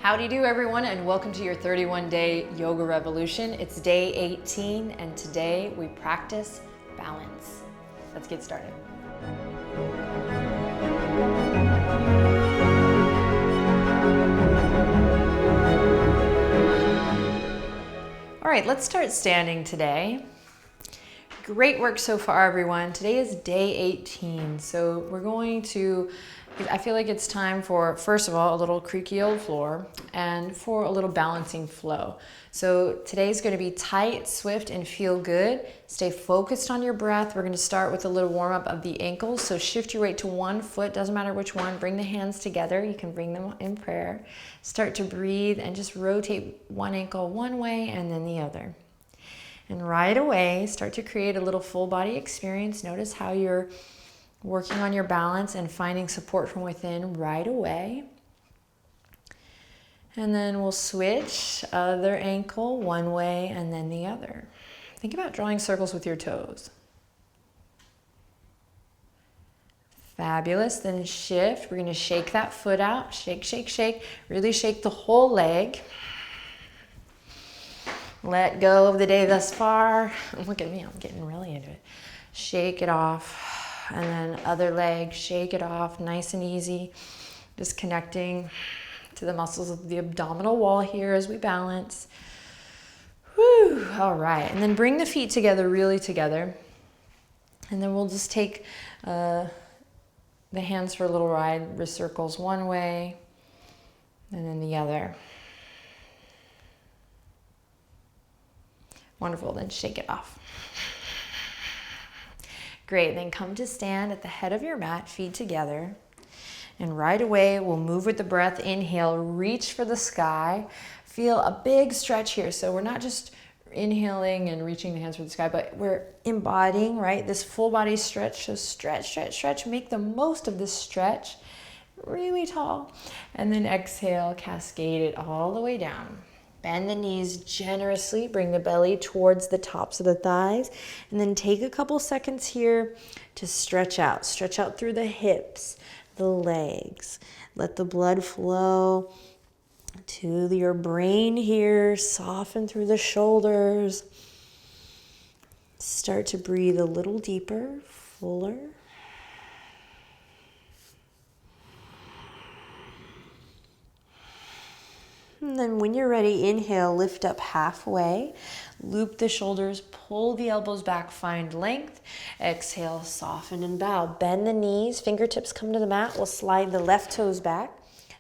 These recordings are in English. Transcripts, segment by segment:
Howdy do everyone, and welcome to your 31-day yoga revolution. It's day 18 and today we practice balance. Let's get started. All right, let's start standing today. Great work so far, everyone. Today is day 18, so we're going to, I feel like it's time for, first of all, a little creaky old floor and for a little balancing flow. So today's going to be tight, swift, and feel good. Stay focused on your breath. We're going to start with a little warm up of the ankles. So shift your weight to one foot, doesn't matter which one. Bring the hands together. You can bring them in prayer. Start to breathe and just rotate one ankle one way and then the other. And right away, start to create a little full body experience. Notice how you're working on your balance and finding support from within right away. And then we'll switch other ankle one way and then the other. Think about drawing circles with your toes. Fabulous. Then shift. We're going to shake that foot out. Shake, shake, shake. Really shake the whole leg. Let go of the day thus far. Look at me, I'm getting really into it. Shake it off. And then other leg, shake it off, nice and easy. Just connecting to the muscles of the abdominal wall here as we balance. Whew, all right. And then bring the feet together, really together. And then we'll just take the hands for a little ride, wrist circles one way and then the other. Wonderful, then shake it off. Great, then come to stand at the head of your mat, feet together. And right away, we'll move with the breath. Inhale, reach for the sky. Feel a big stretch here. So we're not just inhaling and reaching the hands for the sky, but we're embodying, right, this full body stretch. So stretch, stretch, stretch. Make the most of this stretch. Really tall. And then exhale, cascade it all the way down. Bend the knees generously, bring the belly towards the tops of the thighs, and then take a couple seconds here to stretch out. Stretch out through the hips, the legs. Let the blood flow to your brain here. Soften through the shoulders. Start to breathe a little deeper, fuller. And then when you're ready, inhale, lift up halfway, loop the shoulders, pull the elbows back, find length. Exhale, soften and bow. Bend the knees, fingertips come to the mat. We'll slide the left toes back.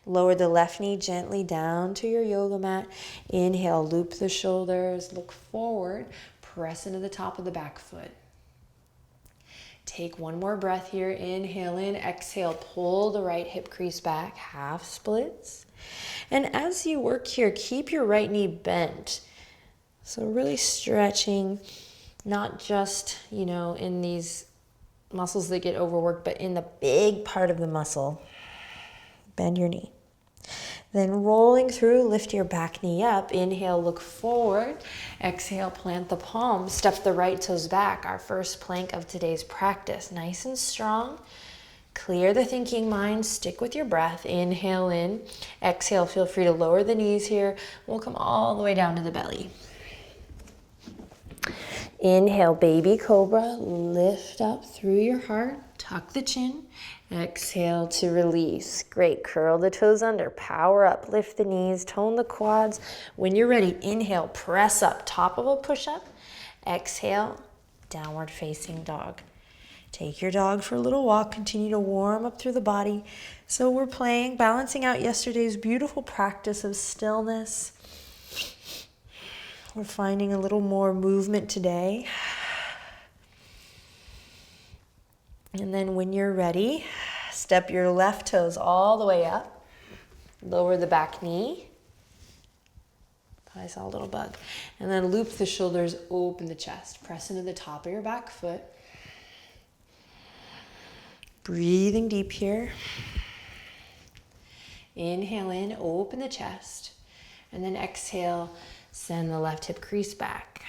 Lower the left knee gently down to your yoga mat. Inhale, loop the shoulders, look forward, press into the top of the back foot. Take one more breath here. Inhale in, exhale, pull the right hip crease back, half splits. And as you work here, keep your right knee bent. So really stretching, not just, in these muscles that get overworked, but in the big part of the muscle. Bend your knee. Then rolling through, lift your back knee up. Inhale, look forward. Exhale, plant the palms. Step the right toes back. Our first plank of today's practice. Nice and strong. Clear the thinking mind. Stick with your breath. Inhale in. Exhale, feel free to lower the knees here. We'll come all the way down to the belly. Inhale, baby cobra. Lift up through your heart. Tuck the chin. Exhale to release. Great. Curl the toes under. Power up. Lift the knees. Tone the quads. When you're ready, inhale. Press up. Top of a push-up. Exhale. Downward facing dog. Take your dog for a little walk. Continue to warm up through the body. So we're balancing out yesterday's beautiful practice of stillness. We're finding a little more movement today. And then when you're ready, step your left toes all the way up. Lower the back knee. I saw a little bug. And then loop the shoulders, open the chest. Press into the top of your back foot. Breathing deep here. Inhale in, open the chest. And then exhale, send the left hip crease back.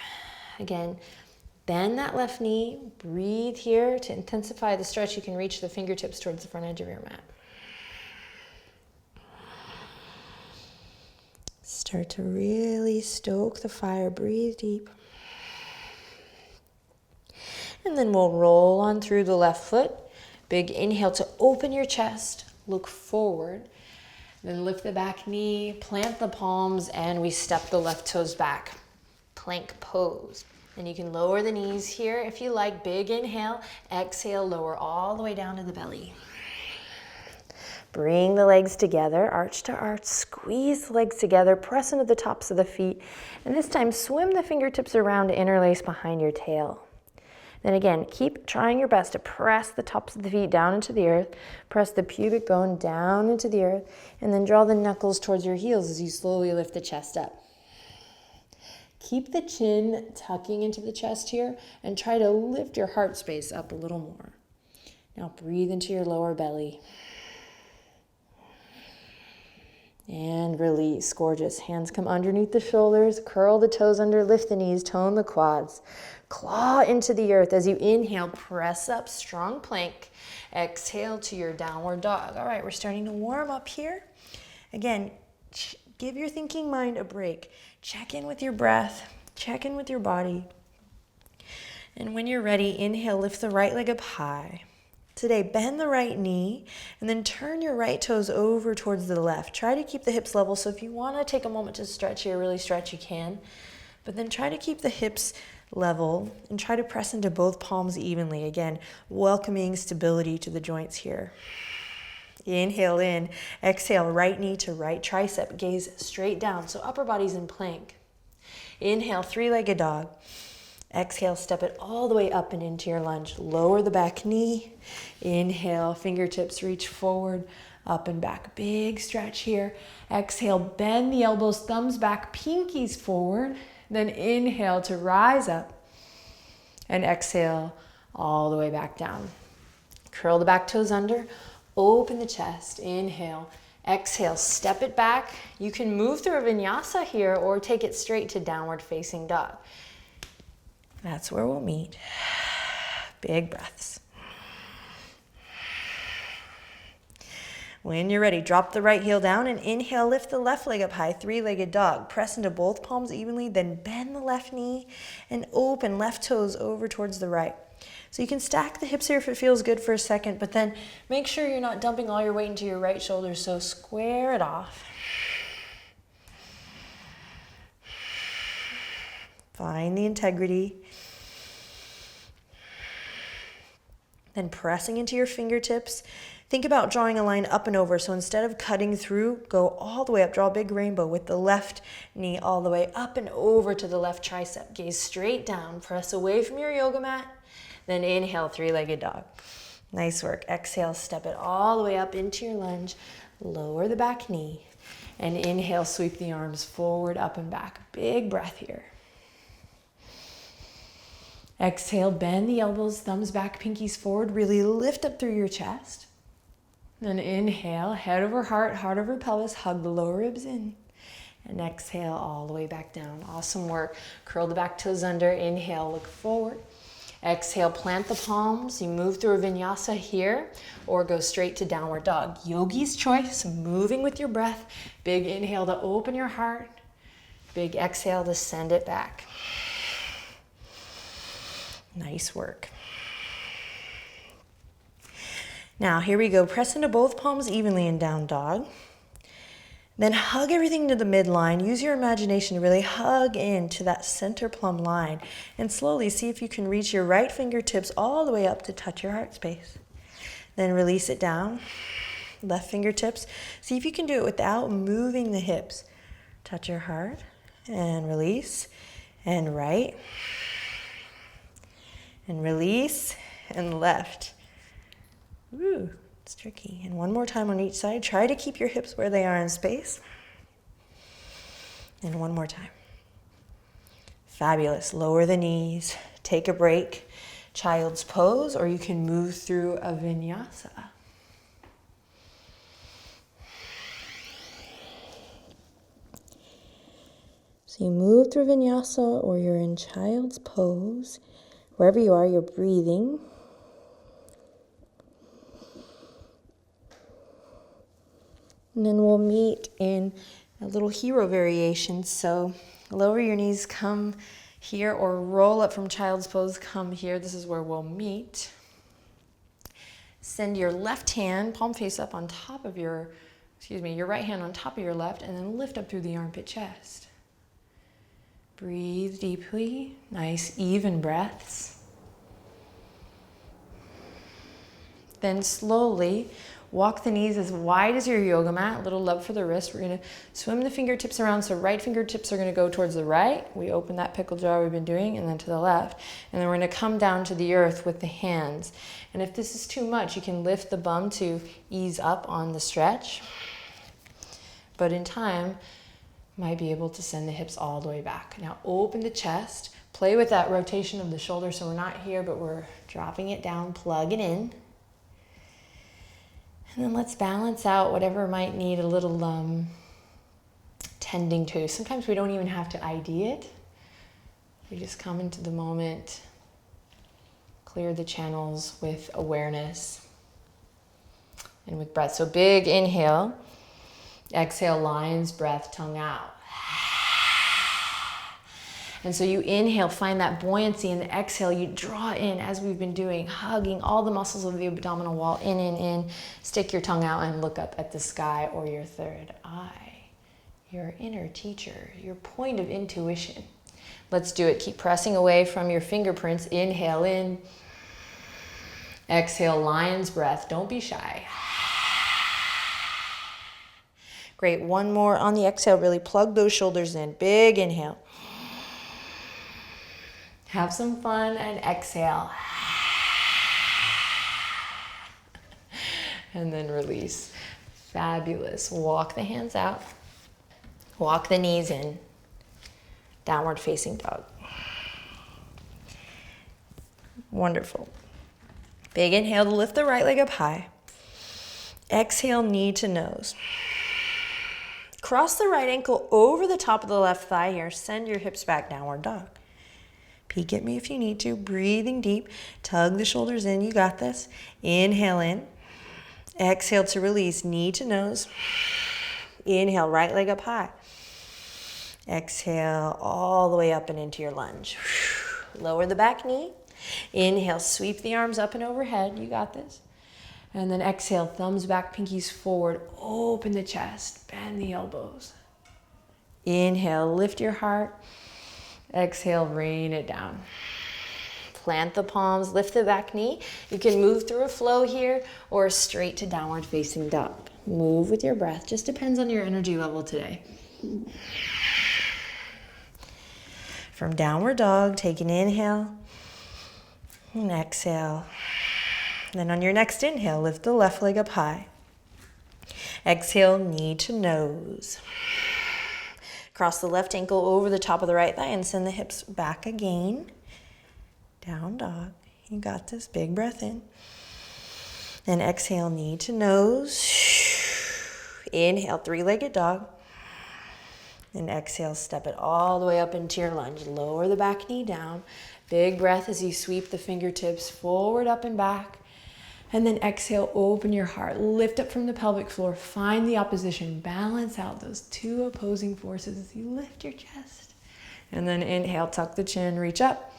Again, bend that left knee. Breathe here. To intensify the stretch, you can reach the fingertips towards the front edge of your mat. Start to really stoke the fire. Breathe deep. And then we'll roll on through the left foot. Big inhale to open your chest. Look forward. Then lift the back knee, plant the palms, and we step the left toes back. Plank pose. And you can lower the knees here if you like. Big inhale. Exhale, lower all the way down to the belly. Bring the legs together, arch to arch. Squeeze the legs together, press into the tops of the feet. And this time, swim the fingertips around to interlace behind your tail. Then again, keep trying your best to press the tops of the feet down into the earth. Press the pubic bone down into the earth. And then draw the knuckles towards your heels as you slowly lift the chest up. Keep the chin tucking into the chest here and try to lift your heart space up a little more. Now breathe into your lower belly. And release. Gorgeous. Hands come underneath the shoulders. Curl the toes under. Lift the knees. Tone the quads. Claw into the earth. As you inhale, press up. Strong plank. Exhale to your downward dog. All right, we're starting to warm up here. Again, give your thinking mind a break. Check in with your breath. Check in with your body. And when you're ready, inhale, lift the right leg up high. Today, bend the right knee and then turn your right toes over towards the left. Try to keep the hips level. So if you want to take a moment to stretch here, really stretch, you can. But then try to keep the hips level and try to press into both palms evenly. Again, welcoming stability to the joints here. Inhale in, exhale, right knee to right tricep, gaze straight down. So upper body's in plank. Inhale, three-legged dog. Exhale, step it all the way up and into your lunge. Lower the back knee. Inhale, fingertips reach forward, up and back. Big stretch here. Exhale, bend the elbows, thumbs back, pinkies forward. Then inhale to rise up. And exhale all the way back down. Curl the back toes under. Open the chest. Inhale. Exhale, step it back. You can move through a vinyasa here or take it straight to downward facing dog. That's where we'll meet. Big breaths. When you're ready, drop the right heel down and inhale, lift the left leg up high, three-legged dog. Press into both palms evenly, then bend the left knee and open left toes over towards the right. So you can stack the hips here if it feels good for a second, but then make sure you're not dumping all your weight into your right shoulder, so square it off. Find the integrity. Then pressing into your fingertips. Think about drawing a line up and over. So instead of cutting through, go all the way up. Draw a big rainbow with the left knee all the way up and over to the left tricep. Gaze straight down. Press away from your yoga mat. Then inhale, three-legged dog. Nice work. Exhale, step it all the way up into your lunge. Lower the back knee. And inhale, sweep the arms forward, up and back. Big breath here. Exhale, bend the elbows, thumbs back, pinkies forward. Really lift up through your chest. Then inhale, head over heart, heart over pelvis. Hug the lower ribs in. And exhale all the way back down. Awesome work. Curl the back toes under. Inhale, look forward. Exhale, plant the palms. You move through a vinyasa here or go straight to downward dog. Yogi's choice, moving with your breath. Big inhale to open your heart. Big exhale to send it back. Nice work. Now here we go. Press into both palms evenly in down dog. Then hug everything to the midline. Use your imagination to really hug into that center plumb line. And slowly see if you can reach your right fingertips all the way up to touch your heart space. Then release it down. Left fingertips. See if you can do it without moving the hips. Touch your heart and release. And right. And release, and left. Woo, it's tricky. And one more time on each side. Try to keep your hips where they are in space. And one more time. Fabulous. Lower the knees. Take a break. Child's pose, or you can move through a vinyasa. So you move through vinyasa, or you're in child's pose. Wherever you are, you're breathing. And then we'll meet in a little hero variation. So lower your knees, come here, or roll up from child's pose, come here. This is where we'll meet. Send your left hand, palm face up on top of your right hand on top of your left, and then lift up through the armpit chest. Breathe deeply, nice even breaths. Then slowly walk the knees as wide as your yoga mat, a little love for the wrist. We're gonna swim the fingertips around, so right fingertips are gonna go towards the right. We open that pickle jar we've been doing, and then to the left. And then we're gonna come down to the earth with the hands. And if this is too much, you can lift the bum to ease up on the stretch. But in time, might be able to send the hips all the way back. Now open the chest, play with that rotation of the shoulder, so we're not here, but we're dropping it down, plug it in. And then let's balance out whatever might need a little tending to. Sometimes we don't even have to ID it. We just come into the moment, clear the channels with awareness and with breath. So big inhale, exhale, lion's breath, tongue out. And so you inhale, find that buoyancy, and the exhale, you draw in as we've been doing, hugging all the muscles of the abdominal wall, in. Stick your tongue out and look up at the sky or your third eye, your inner teacher, your point of intuition. Let's do it. Keep pressing away from your fingerprints. Inhale in. Exhale, lion's breath. Don't be shy. Great. One more on the exhale. Really plug those shoulders in. Big inhale. Have some fun and exhale. And then release. Fabulous. Walk the hands out. Walk the knees in. Downward facing dog. Wonderful. Big inhale to lift the right leg up high. Exhale, knee to nose. Cross the right ankle over the top of the left thigh here. Send your hips back, downward dog. Peek at me if you need to. Breathing deep. Tug the shoulders in. You got this. Inhale in. Exhale to release. Knee to nose. Inhale, right leg up high. Exhale all the way up and into your lunge. Lower the back knee. Inhale, sweep the arms up and overhead. You got this. And then exhale, thumbs back, pinkies forward. Open the chest. Bend the elbows. Inhale, lift your heart. Exhale, rain it down. Plant the palms, lift the back knee. You can move through a flow here or straight to downward facing dog. Move with your breath, just depends on your energy level today. From downward dog, take an inhale and exhale. Then on your next inhale, lift the left leg up high. Exhale, knee to nose. Cross the left ankle over the top of the right thigh and send the hips back again. Down dog. You got this. Big breath in. Then exhale, knee to nose. Inhale, three-legged dog. And exhale, step it all the way up into your lunge. Lower the back knee down. Big breath as you sweep the fingertips forward, up and back. And then exhale, open your heart. Lift up from the pelvic floor. Find the opposition. Balance out those two opposing forces as you lift your chest. And then inhale, tuck the chin, reach up.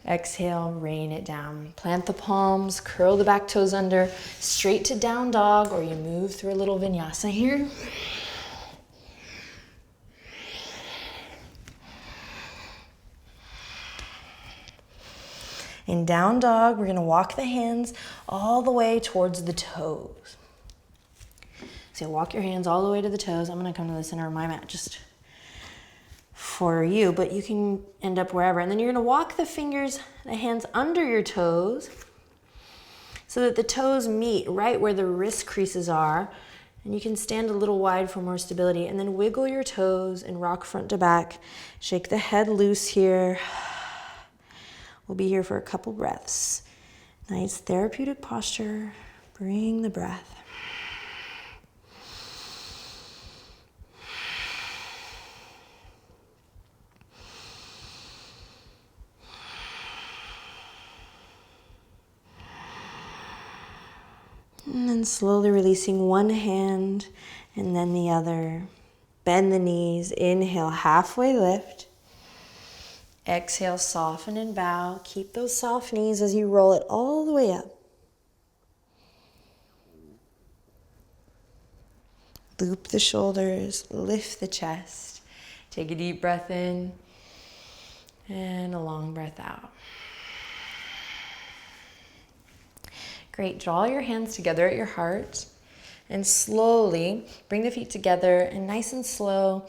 Exhale, rain it down. Plant the palms, curl the back toes under, straight to down dog, or you move through a little vinyasa here. In down dog, we're gonna walk the hands all the way towards the toes. So walk your hands all the way to the toes. I'm gonna come to the center of my mat just for you, but you can end up wherever. And then you're gonna walk the fingers, the hands under your toes so that the toes meet right where the wrist creases are. And you can stand a little wide for more stability. And then wiggle your toes and rock front to back. Shake the head loose here. We'll be here for a couple breaths. Nice therapeutic posture. Bring the breath. And then slowly releasing one hand and then the other. Bend the knees. Inhale, halfway lift. Exhale, soften and bow. Keep those soft knees as you roll it all the way up. Loop the shoulders, lift the chest. Take a deep breath in and a long breath out. Great, draw your hands together at your heart and slowly bring the feet together and nice and slow,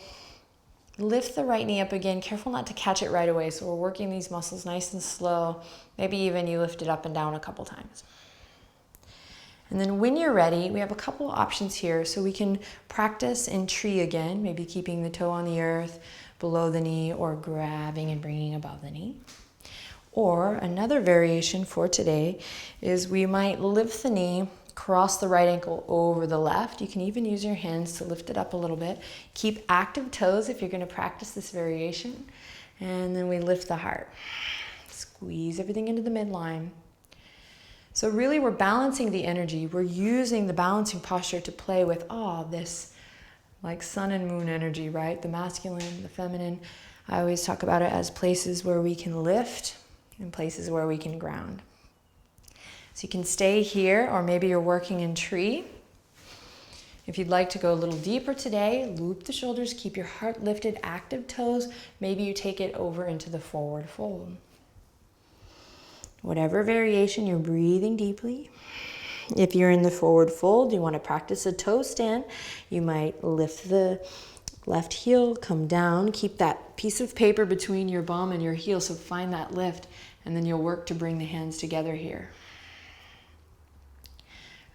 lift the right knee up again. Careful not to catch it right away. So we're working these muscles nice and slow. Maybe even you lift it up and down a couple times. And then when you're ready, we have a couple options here. So we can practice in tree again, maybe keeping the toe on the earth, below the knee, or grabbing and bringing above the knee. Or another variation for today is we might lift the knee, cross the right ankle over the left. You can even use your hands to lift it up a little bit. Keep active toes if you're going to practice this variation. And then we lift the heart. Squeeze everything into the midline. So really we're balancing the energy. We're using the balancing posture to play with this like sun and moon energy, right? The masculine, the feminine. I always talk about it as places where we can lift and places where we can ground. So you can stay here, or maybe you're working in tree. If you'd like to go a little deeper today, loop the shoulders, keep your heart lifted, active toes. Maybe you take it over into the forward fold. Whatever variation, you're breathing deeply. If you're in the forward fold, you want to practice a toe stand. You might lift the left heel, come down, keep that piece of paper between your bum and your heel, so find that lift, and then you'll work to bring the hands together here.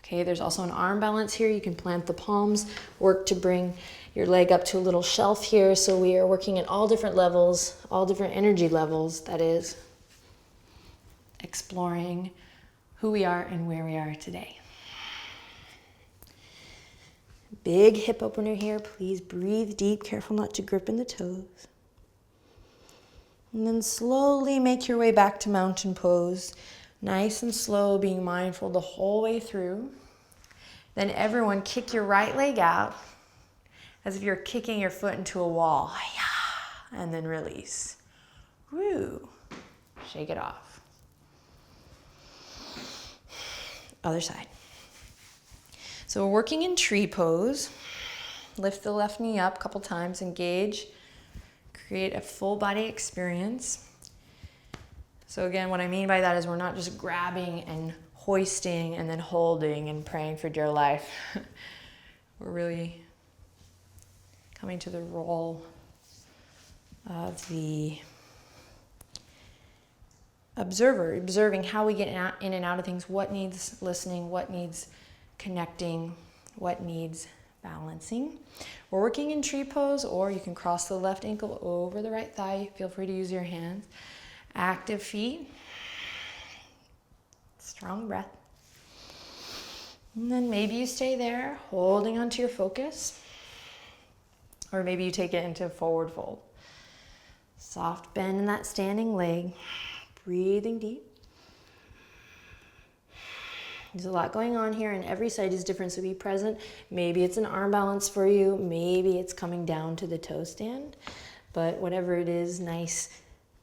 Okay, there's also an arm balance here. You can plant the palms, work to bring your leg up to a little shelf here. So we are working at all different levels, all different energy levels, that is, exploring who we are and where we are today. Big hip opener here. Please breathe deep, careful not to grip in the toes. And then slowly make your way back to mountain pose. Nice and slow, being mindful the whole way through. Then everyone kick your right leg out as if you're kicking your foot into a wall. And then release. Woo. Shake it off. Other side. So we're working in tree pose. Lift the left knee up a couple times, engage. Create a full body experience. So again, what I mean by that is we're not just grabbing and hoisting and then holding and praying for dear life. We're really coming to the role of the observer, observing how we get in and out of things, what needs listening, what needs connecting, what needs balancing. We're working in tree pose, or you can cross the left ankle over the right thigh. Feel free to use your hands. Active feet. Strong breath. And then maybe you stay there, holding onto your focus. Or maybe you take it into a forward fold. Soft bend in that standing leg. Breathing deep. There's a lot going on here, and every side is different, so be present. Maybe it's an arm balance for you. Maybe it's coming down to the toe stand. But whatever it is, nice,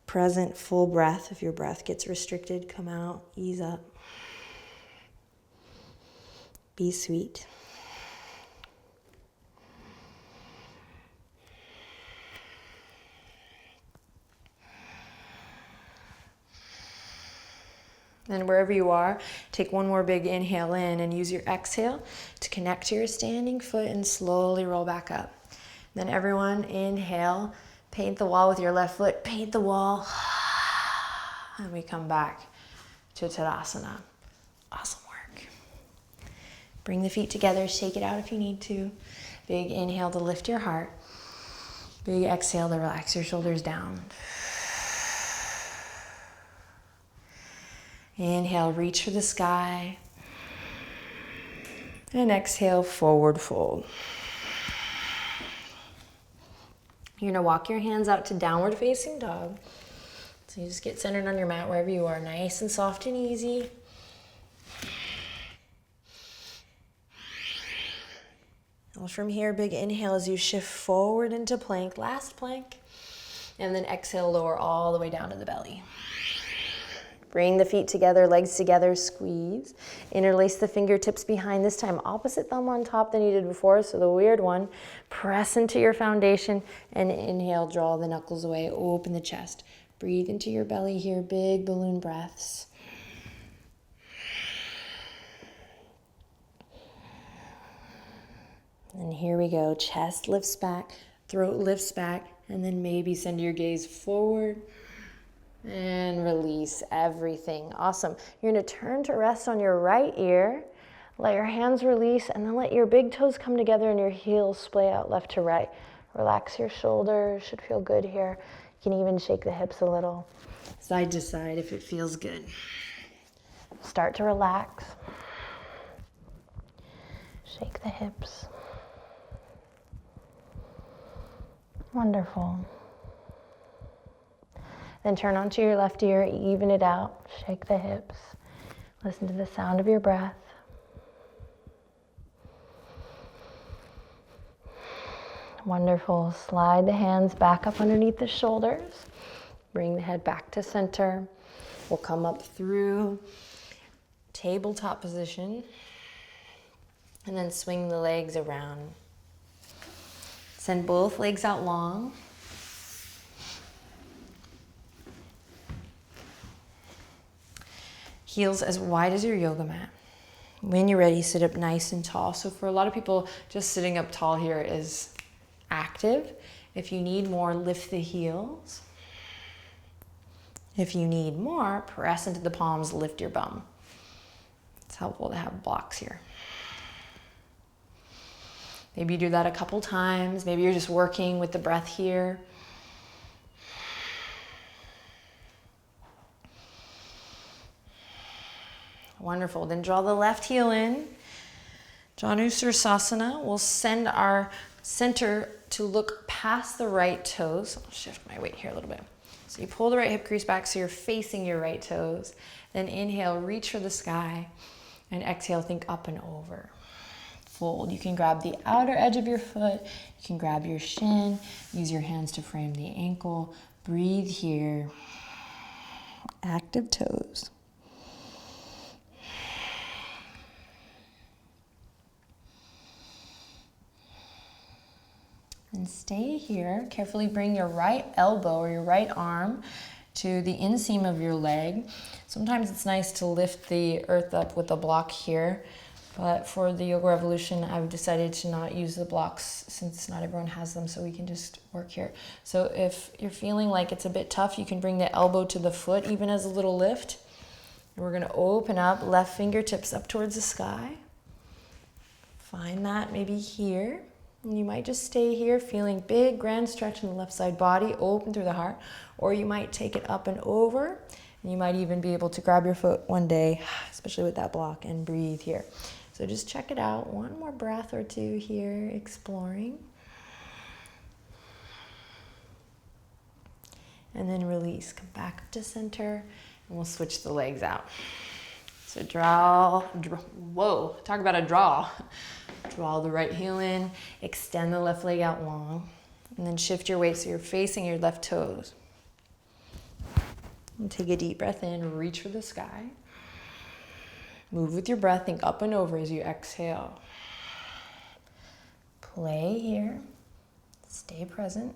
present, full breath. If your breath gets restricted, come out, ease up. Be sweet. And wherever you are, take one more big inhale in and use your exhale to connect to your standing foot and slowly roll back up. Then everyone, inhale, paint the wall with your left foot, paint the wall. And we come back to Tadasana. Awesome work. Bring the feet together, shake it out if you need to. Big inhale to lift your heart. Big exhale to relax your shoulders down. Inhale, reach for the sky. And exhale, forward fold. You're gonna walk your hands out to downward facing dog. So you just get centered on your mat wherever you are, nice and soft and easy. Well, from here, big inhale as you shift forward into plank, last plank. And then exhale, lower all the way down to the belly. Bring the feet together, legs together, squeeze. Interlace the fingertips behind, this time opposite thumb on top than you did before, so the weird one. Press into your foundation and inhale, draw the knuckles away, open the chest. Breathe into your belly here, big balloon breaths. And here we go, chest lifts back, throat lifts back, and then maybe send your gaze forward. And release everything. Awesome. You're going to turn to rest on your right ear. Let your hands release and then let your big toes come together and your heels splay out left to right. Relax your shoulders. Should feel good here. You can even shake the hips a little. Side to side if it feels good. Start to relax. Shake the hips. Wonderful. Then turn onto your left ear, even it out, shake the hips. Listen to the sound of your breath. Wonderful. Slide the hands back up underneath the shoulders. Bring the head back to center. We'll come up through tabletop position and then swing the legs around. Send both legs out long. Heels as wide as your yoga mat. When you're ready, sit up nice and tall. So for a lot of people, just sitting up tall here is active. If you need more, lift the heels. If you need more, press into the palms, lift your bum. It's helpful to have blocks here. Maybe you do that a couple times. Maybe you're just working with the breath here. Wonderful. Then draw the left heel in. Janusirsasana. We'll send our center to look past the right toes. I'll shift my weight here a little bit. So you pull the right hip crease back so you're facing your right toes. Then inhale, reach for the sky. And exhale, think up and over. Fold. You can grab the outer edge of your foot. You can grab your shin. Use your hands to frame the ankle. Breathe here. Active toes. And stay here. Carefully bring your right elbow or your right arm to the inseam of your leg. Sometimes it's nice to lift the earth up with a block here, but for the Yoga Revolution, I've decided to not use the blocks since not everyone has them, so we can just work here. So if you're feeling like it's a bit tough, you can bring the elbow to the foot, even as a little lift. And we're gonna open up, left fingertips up towards the sky. Find that maybe here. And you might just stay here feeling big, grand stretch in the left side body, open through the heart. Or you might take it up and over. And you might even be able to grab your foot one day, especially with that block, and breathe here. So just check it out. One more breath or two here, exploring. And then release. Come back up to center, and we'll switch the legs out. So draw, whoa, talk about a draw. Draw the right heel in, extend the left leg out long, and then shift your weight so you're facing your left toes. And take a deep breath in, reach for the sky. Move with your breath, think up and over as you exhale. Play here, stay present.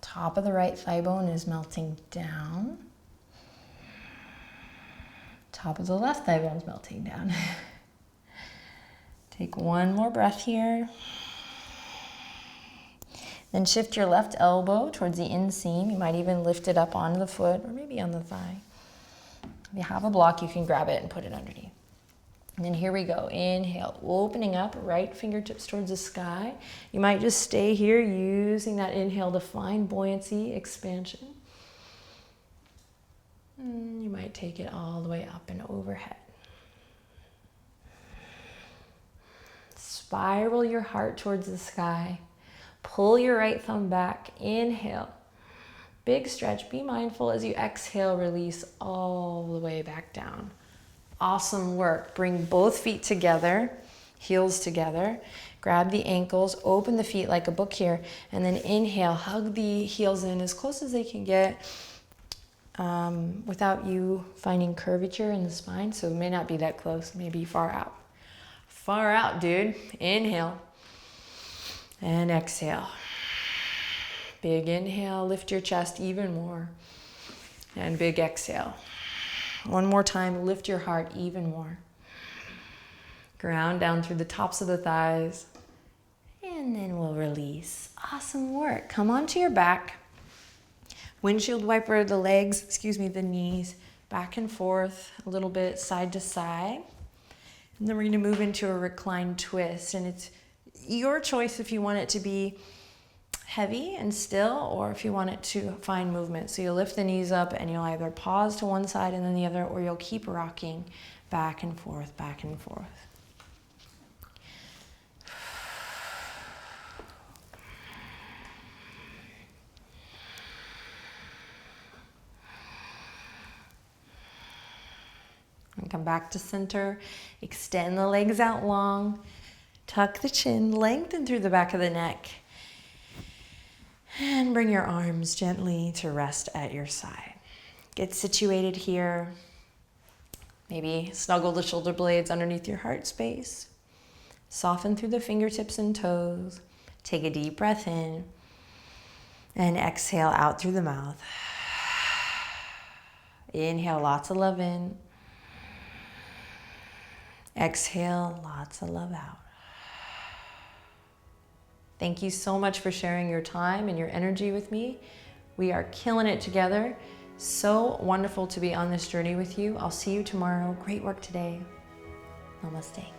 Top of the right thigh bone is melting down. Top of the left thigh bone is melting down. Take one more breath here. Then shift your left elbow towards the inseam. You might even lift it up onto the foot or maybe on the thigh. If you have a block, you can grab it and put it underneath. And then here we go. Inhale, opening up, right fingertips towards the sky. You might just stay here using that inhale to find buoyancy, expansion. You might take it all the way up and overhead. Spiral your heart towards the sky. Pull your right thumb back. Inhale. Big stretch. Be mindful as you exhale, release all the way back down. Awesome work. Bring both feet together, heels together. Grab the ankles, open the feet like a book here, and then inhale, hug the heels in as close as they can get without you finding curvature in the spine. So it may not be that close, maybe far out. Far out, dude. Inhale and exhale. Big inhale, lift your chest even more. And big exhale. One more time, lift your heart even more. Ground down through the tops of the thighs. And then we'll release. Awesome work. Come onto your back. Windshield wiper the legs, the knees, back and forth a little bit, side to side. And then we're going to move into a reclined twist. And it's your choice if you want it to be heavy and still, or if you want it to find movement. So you'll lift the knees up and you'll either pause to one side and then the other, or you'll keep rocking back and forth, back and forth. And come back to center. Extend the legs out long. Tuck the chin, lengthen through the back of the neck. And bring your arms gently to rest at your side. Get situated here. Maybe snuggle the shoulder blades underneath your heart space. Soften through the fingertips and toes. Take a deep breath in. And exhale out through the mouth. Inhale lots of love in. Exhale lots of love out. Thank you so much for sharing your time and your energy with me. We are killing it together. So wonderful to be on this journey with you. I'll see you tomorrow. Great work today. Namaste.